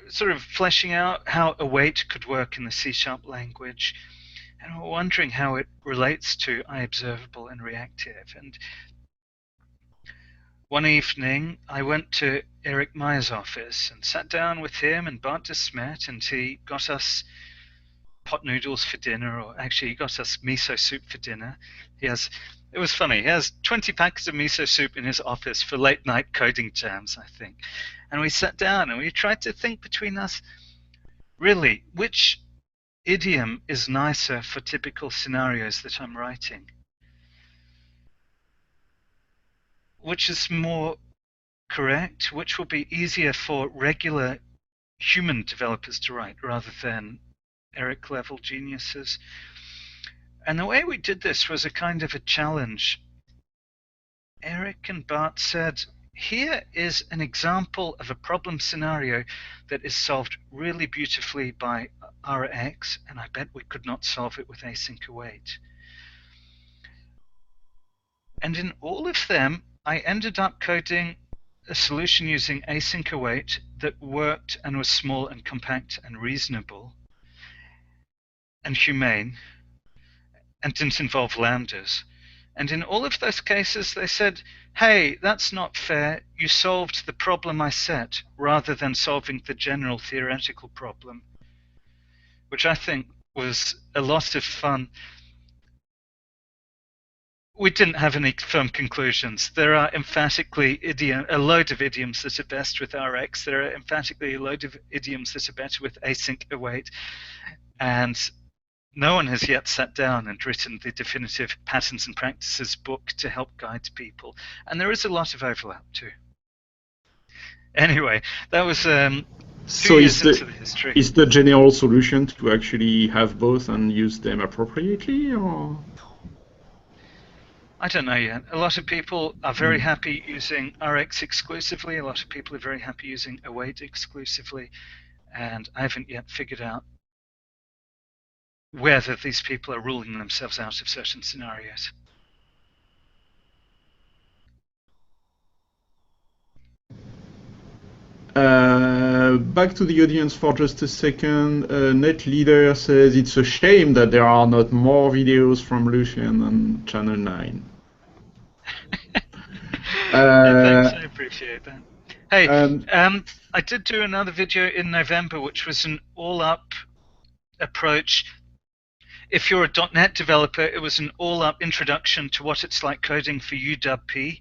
S2: sort of fleshing out how await could work in the C# language, and we're wondering how it relates to iObservable and reactive. And one evening, I went to Eric Meyer's office and sat down with him and Bart de Smet, and he got us pot noodles for dinner, or actually he got us miso soup for dinner. It was funny, he has 20 packets of miso soup in his office for late night coding jams, I think. And we sat down and we tried to think between us, really, which idiom is nicer for typical scenarios that I'm writing? Which is more correct? Which will be easier for regular human developers to write rather than Eric level geniuses? And the way we did this was a kind of a challenge. Eric and Bart said, here is an example of a problem scenario that is solved really beautifully by Rx, and I bet we could not solve it with async await. And in all of them, I ended up coding a solution using async await that worked and was small and compact and reasonable and humane and didn't involve lambdas. And in all of those cases, they said, hey, that's not fair. You solved the problem I set rather than solving the general theoretical problem, which I think was a lot of fun. We didn't have any firm conclusions. There are emphatically a load of idioms that are best with Rx. There are emphatically a load of idioms that are better with async await. And no one has yet sat down and written the definitive patterns and practices book to help guide people. And there is a lot of overlap too. Anyway, that was 2 years into the history.
S1: Is the general solution to actually have both and use them appropriately, or?
S2: I don't know yet. A lot of people are very happy using Rx exclusively. A lot of people are very happy using await exclusively. And I haven't yet figured out whether these people are ruling themselves out of certain scenarios.
S1: Back to the audience for just a second. Net Leader says it's a shame that there are not more videos from Lucian on Channel 9.
S2: Thanks, I appreciate that. Hey, I did do another video in November, which was an all-up approach. If you're a .NET developer, it was an all-up introduction to what it's like coding for UDBP.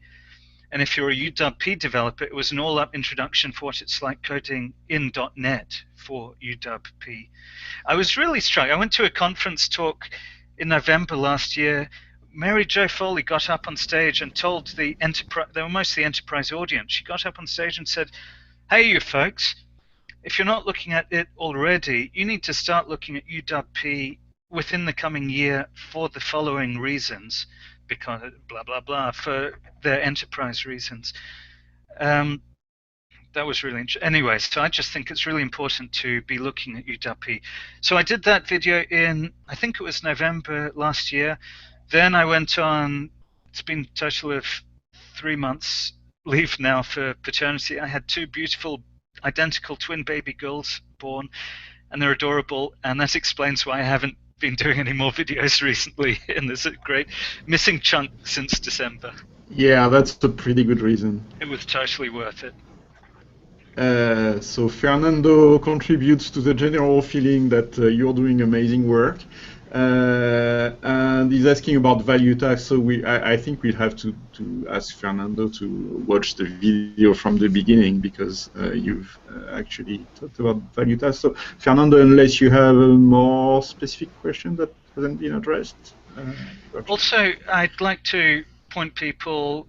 S2: And if you're a UDBP developer, it was an all-up introduction for what it's like coding in .NET for UDBP. I was really struck. I went to a conference talk in November last year. Mary Jo Foley got up on stage and told the enterprise, they were mostly enterprise audience, she got up on stage and said, hey, you folks, if you're not looking at it already, you need to start looking at UDBP within the coming year for the following reasons, because blah, blah, blah, for their enterprise reasons. That was really interesting. Anyway, so I just think it's really important to be looking at UDBP. So I did that video in, I think it was November last year. Then I went on, it's been a total of 3 months leave now for paternity. I had 2 beautiful, identical twin baby girls born, and they're adorable, and that explains why I haven't been doing any more videos recently, and there's a great missing chunk since December.
S1: Yeah, that's a pretty good reason.
S2: It was totally worth it.
S1: So Fernando contributes to the general feeling that you're doing amazing work, and he's asking about ValueTask. So I think we'll have to ask Fernando to watch the video from the beginning, because you've actually talked about ValueTask. So Fernando, unless you have a more specific question that hasn't been addressed.
S2: Also, I'd like to point people,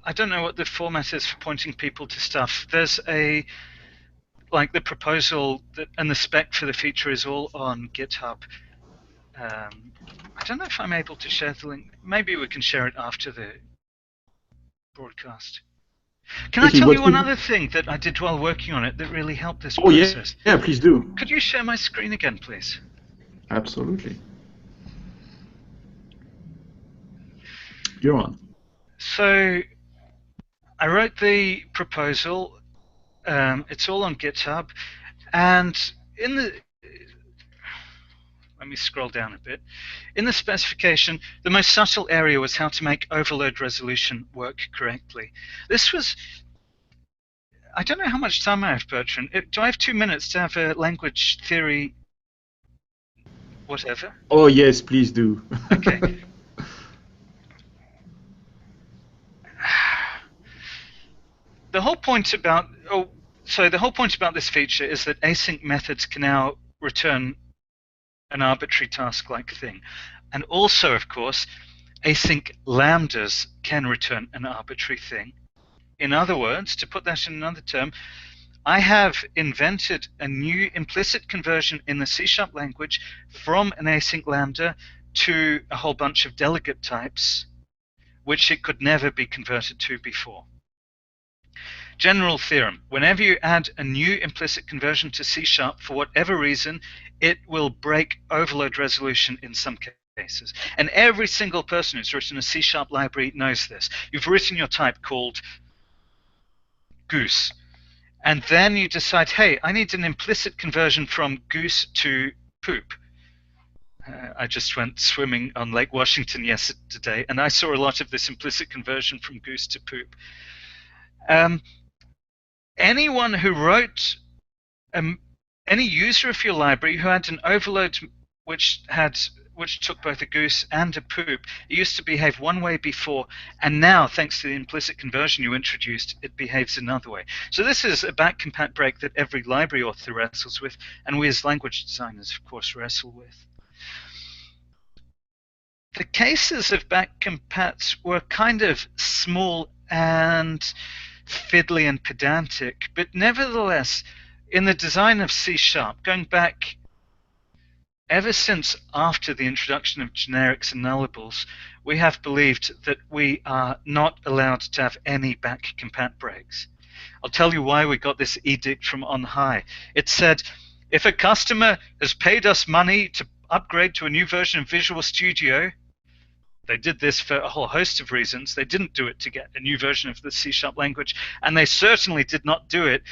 S2: I don't know what the format is for pointing people to stuff. There's like the proposal and the spec for the feature is all on GitHub. I don't know if I'm able to share the link. Maybe we can share it after the broadcast. Can I tell you one other thing that I did while working on it that really helped this process?
S1: Yeah, please do.
S2: Could you share my screen again, please?
S1: Absolutely. You're on.
S2: So I wrote the proposal. It's all on GitHub, and in the let me scroll down a bit. In the specification, the most subtle area was how to make overload resolution work correctly. This was, I don't know how much time I have, Bertrand. Do I have 2 minutes to have a language theory whatever?
S1: Oh yes, please do.
S2: Okay. The whole point about this feature is that async methods can now return an arbitrary task-like thing. And also, of course, async lambdas can return an arbitrary thing. In other words, to put that in another term, I have invented a new implicit conversion in the C# language from an async lambda to a whole bunch of delegate types, which it could never be converted to before. General theorem, whenever you add a new implicit conversion to C# for whatever reason, it will break overload resolution in some cases. And every single person who's written a C# library knows this. You've written your type called goose, and then you decide, hey, I need an implicit conversion from goose to poop. I just went swimming on Lake Washington yesterday, and I saw a lot of this implicit conversion from goose to poop. Anyone who wrote, any user of your library who had an overload which took both a goose and a poop, it used to behave one way before, and now, thanks to the implicit conversion you introduced, it behaves another way. So this is a back compat break that every library author wrestles with, and we as language designers, of course, wrestle with. The cases of back compats were kind of small and fiddly and pedantic, but nevertheless, in the design of C#, going back ever since after the introduction of generics and nullables, we have believed that we are not allowed to have any back compat breaks. I'll tell you why we got this edict from on high. It said, if a customer has paid us money to upgrade to a new version of Visual Studio, they did this for a whole host of reasons. They didn't do it to get a new version of the C# language, and they certainly did not do it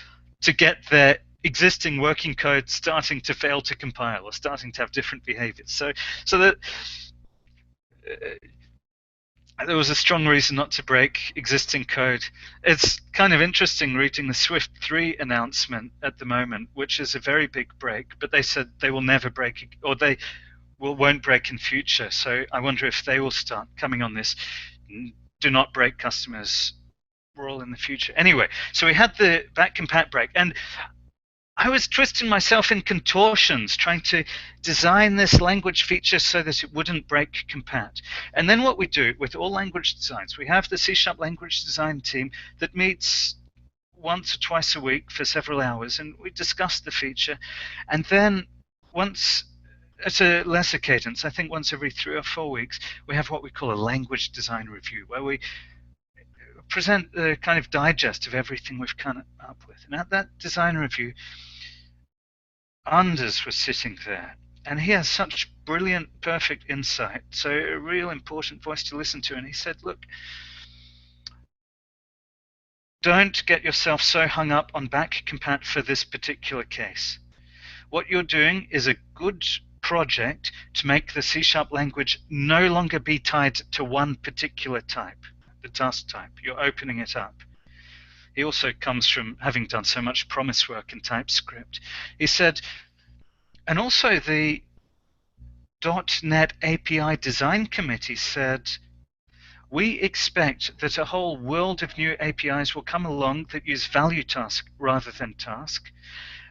S2: to get their existing working code starting to fail to compile or starting to have different behaviors. So that there was a strong reason not to break existing code. It's kind of interesting reading the Swift 3 announcement at the moment, which is a very big break, but they said they will never break, or they won't break in future. So I wonder if they will start coming on this do not break customers rule in the future. Anyway, so we had the back compat break, and I was twisting myself in contortions trying to design this language feature so that it wouldn't break compat. And then what we do with all language designs, we have the C# language design team that meets once or twice a week for several hours, and we discuss the feature. And then once, at a lesser cadence, I think once every 3 or 4 weeks, we have what we call a language design review, where we present a kind of digest of everything we've come up with. And at that design review, Anders was sitting there, and he has such brilliant, perfect insight, so a real important voice to listen to. And he said, look, don't get yourself so hung up on back compat for this particular case. What you're doing is a good project to make the C# language no longer be tied to one particular type, the task type. You're opening it up. He also comes from having done so much promise work in TypeScript. He said, and also the .NET API Design Committee said, we expect that a whole world of new APIs will come along that use ValueTask rather than task.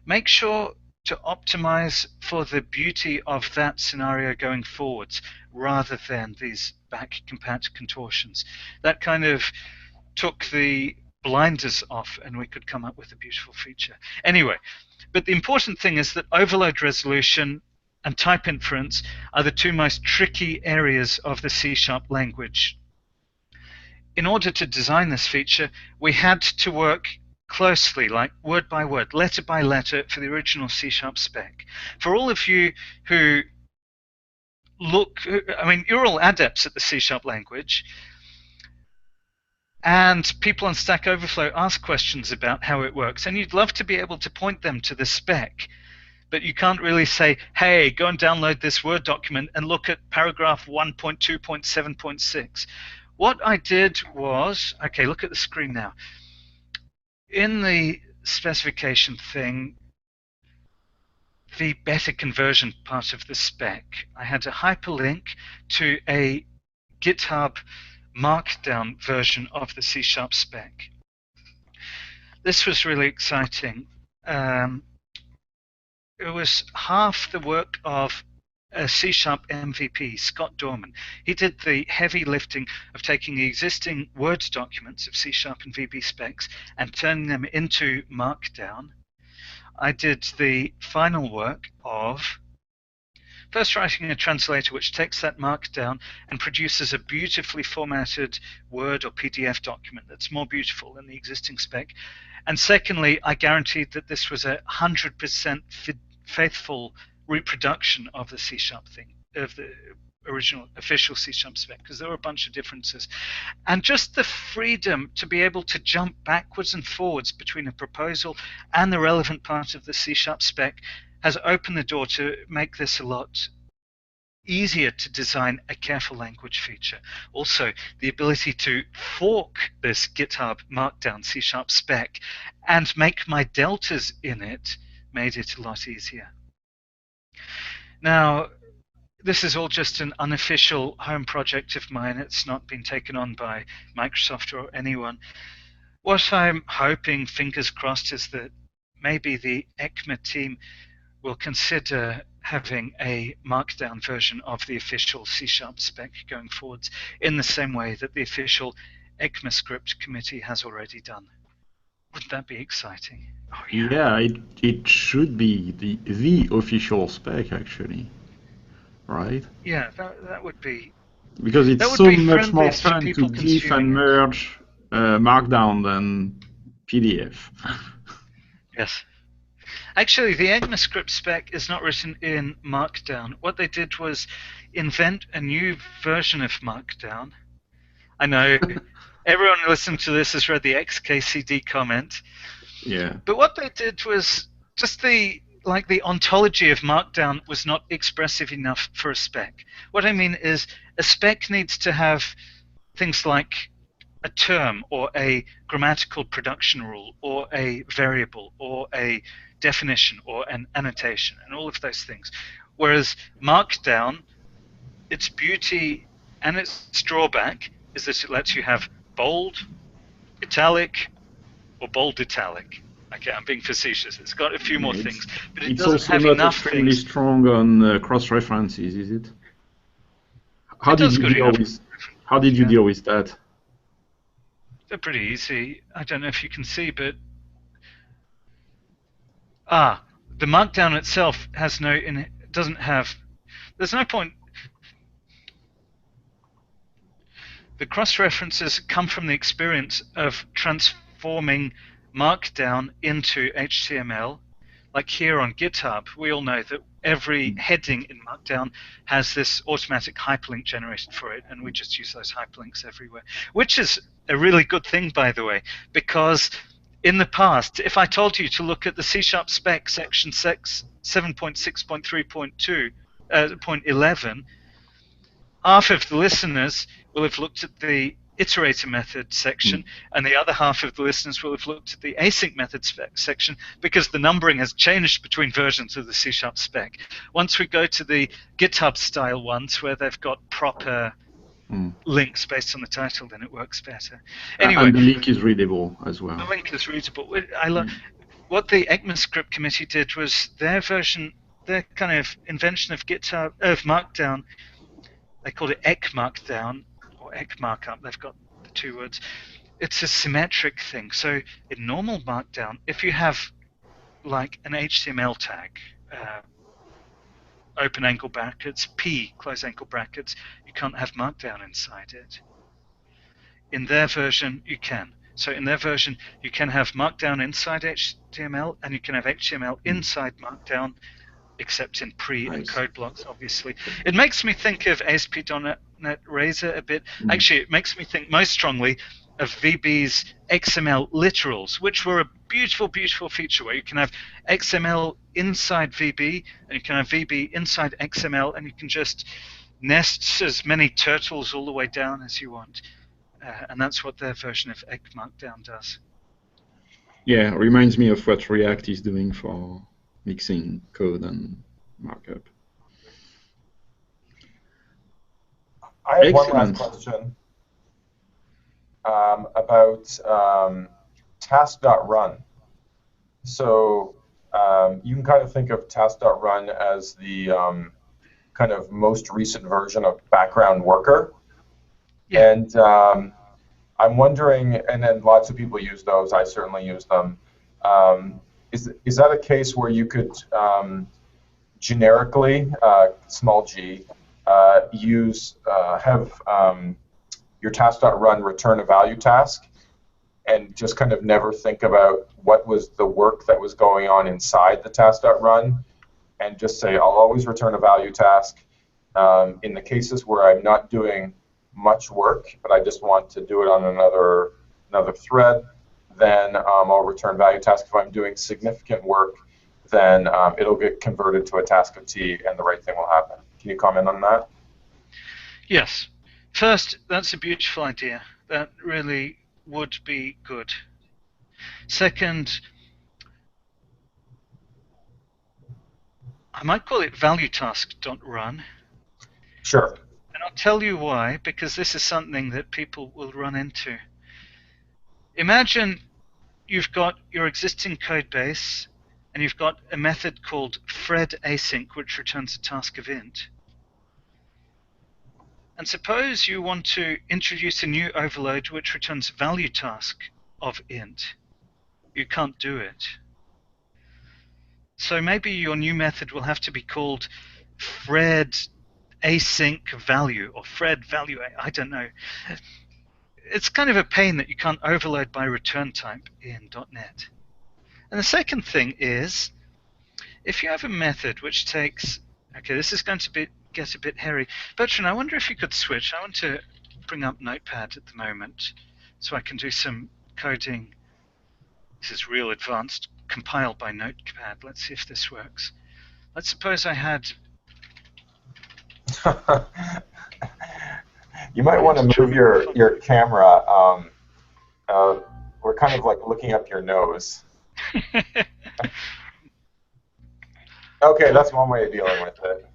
S2: Make sure to optimize for the beauty of that scenario going forwards rather than these back compat contortions. That kind of took the blinders off, and we could come up with a beautiful feature. Anyway, but the important thing is that overload resolution and type inference are the two most tricky areas of the C# language. In order to design this feature, we had to work closely, like word by word, letter by letter, for the original C# spec. For all of you who I mean, you're all adepts at the C# language, and people on Stack Overflow ask questions about how it works, and you'd love to be able to point them to the spec, but you can't really say, hey, go and download this Word document and look at paragraph 1.2.7.6. What I did was, okay, look at the screen now. In the specification thing, the better conversion part of the spec, I had a hyperlink to a GitHub Markdown version of the C# spec. This was really exciting. It was half the work of a C# MVP, Scott Dorman. He did the heavy lifting of taking the existing Word documents of C# and VB specs and turning them into Markdown. I did the final work of first writing a translator which takes that Markdown and produces a beautifully formatted Word or PDF document that's more beautiful than the existing spec. And secondly, I guaranteed that this was 100% faithful reproduction of the C# thing, of the original official C# spec, because there were a bunch of differences. And just the freedom to be able to jump backwards and forwards between a proposal and the relevant part of the C# spec has opened the door to make this a lot easier to design a careful language feature. Also, the ability to fork this GitHub Markdown C# spec and make my deltas in it made it a lot easier. Now, this is all just an unofficial home project of mine. It's not been taken on by Microsoft or anyone. What I'm hoping, fingers crossed, is that maybe the ECMA team will consider having a Markdown version of the official C# spec going forwards in the same way that the official ECMAScript committee has already done. Wouldn't that be exciting?
S1: Oh, yeah, it should be the official spec, actually, right?
S2: Yeah, that would be.
S1: Because it's so much more fun to diff and merge Markdown than PDF.
S2: Yes. Actually, the ECMAScript spec is not written in Markdown. What they did was invent a new version of Markdown. I know everyone listening to this has read the XKCD comment.
S1: Yeah.
S2: But what they did was just the ontology of Markdown was not expressive enough for a spec. What I mean is a spec needs to have things like a term or a grammatical production rule or a variable or a definition or an annotation and all of those things. Whereas Markdown, its beauty and its drawback is that it lets you have bold, italic, or bold italic. Okay, I'm being facetious. It's got a few more things, but it doesn't
S1: also
S2: have
S1: not
S2: enough
S1: extremely
S2: things.
S1: strong on cross-references, is it? How did you deal with that?
S2: They're pretty easy. I don't know if you can see, but the Markdown itself has there's no point. The cross-references come from the experience of transforming Markdown into HTML. Like here on GitHub, we all know that every heading in Markdown has this automatic hyperlink generated for it, and we just use those hyperlinks everywhere, which is a really good thing, by the way, because in the past, if I told you to look at the C# spec section 7.6.3.2.11, half of the listeners will have looked at the iterator method section, and the other half of the listeners will have looked at the async methods section, because the numbering has changed between versions of the C# spec. Once we go to the GitHub style ones where they've got proper links based on the title, then it works better. Anyway,
S1: and the link is readable as well.
S2: The link is readable. What the ECMA committee did was their kind of invention of GitHub of Markdown. They called it ECMA or EC markup. They've got the two words. It's a symmetric thing. So in normal Markdown, if you have like an HTML tag, open angle brackets, P, close angle brackets, you can't have Markdown inside it. In their version, you can. So in their version, you can have Markdown inside HTML, and you can have HTML inside Markdown, except in pre and code blocks, obviously. It makes me think of ASP.NET Razor a bit. Actually, it makes me think most strongly of VB's XML literals, which were a beautiful, beautiful feature where you can have XML inside VB, and you can have VB inside XML, and you can just nest as many turtles all the way down as you want. And that's what their version of EC Markdown does.
S1: Yeah, it reminds me of what React is doing for mixing code and markup.
S3: I have one last question about task.run. So you can kind of think of task.run as the kind of most recent version of background worker. Yeah. And I'm wondering, and then lots of people use those, I certainly use them. Is that a case where you could generically, small g, have your task.run return a value task and just kind of never think about what was the work that was going on inside the task.run and just say, I'll always return a value task. In the cases where I'm not doing much work, but I just want to do it on another thread, then I'll return value task. If I'm doing significant work, then it'll get converted to a task of T, and the right thing will happen. Can you comment on that?
S2: Yes. First, that's a beautiful idea. That really would be good. Second, I might call it ValueTask.run.
S3: Sure.
S2: And I'll tell you why, because this is something that people will run into. Imagine you've got your existing code base, and you've got a method called thread_async, which returns a task of int. And suppose you want to introduce a new overload which returns ValueTask of int. You can't do it. So maybe your new method will have to be called thread_async value or thread value. I don't know. It's kind of a pain that you can't overload by return type in .NET. And the second thing is, if you have a method which takes, okay, this is going to get a bit hairy. Bertrand, I wonder if you could switch. I want to bring up Notepad at the moment so I can do some coding This is real advanced, compiled by Notepad. Let's see if this works. Let's suppose I had...
S3: You might want to move your camera. We're kind of like looking up your nose. Okay, that's one way of dealing with it.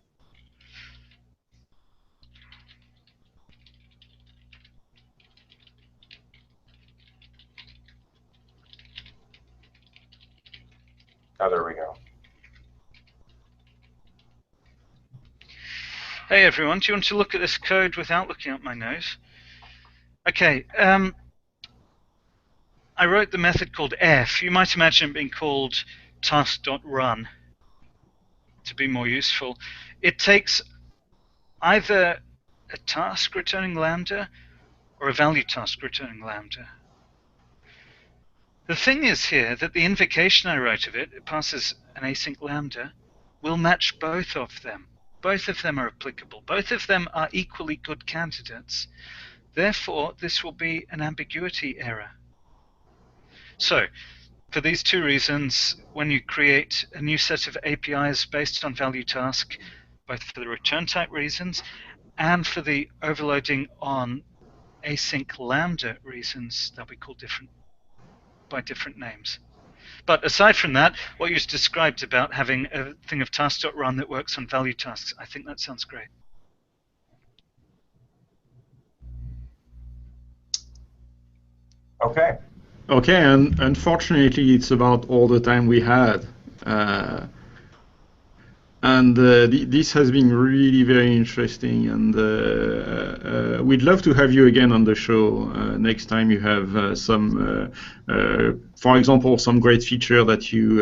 S3: Oh, there we go.
S2: Hey everyone, do you want to look at this code without looking up my nose? Okay, I wrote the method called f. You might imagine it being called task.run to be more useful. It takes either a task returning lambda or a value task returning lambda. The thing is here that the invocation I wrote of it passes an async lambda, will match both of them. Both of them are applicable. Both of them are equally good candidates. Therefore, this will be an ambiguity error. So, for these two reasons, when you create a new set of APIs based on value task, both for the return type reasons and for the overloading on async lambda reasons, they'll be called by different names. But aside from that, what you just described about having a thing of task.run that works on value tasks, I think that sounds great.
S3: Okay.
S1: Okay, and unfortunately, it's about all the time we had. This has been really very interesting, and we'd love to have you again on the show next time you have some, for example, some great feature that you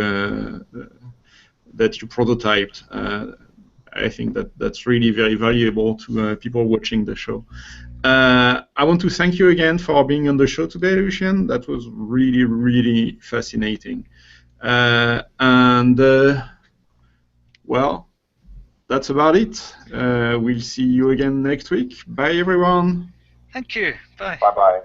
S1: prototyped. I think that's really very valuable to people watching the show. I want to thank you again for being on the show today, Lucian. That was really, really fascinating. Well, that's about it. We'll see you again next week. Bye, everyone.
S2: Thank you. Bye.
S3: Bye-bye.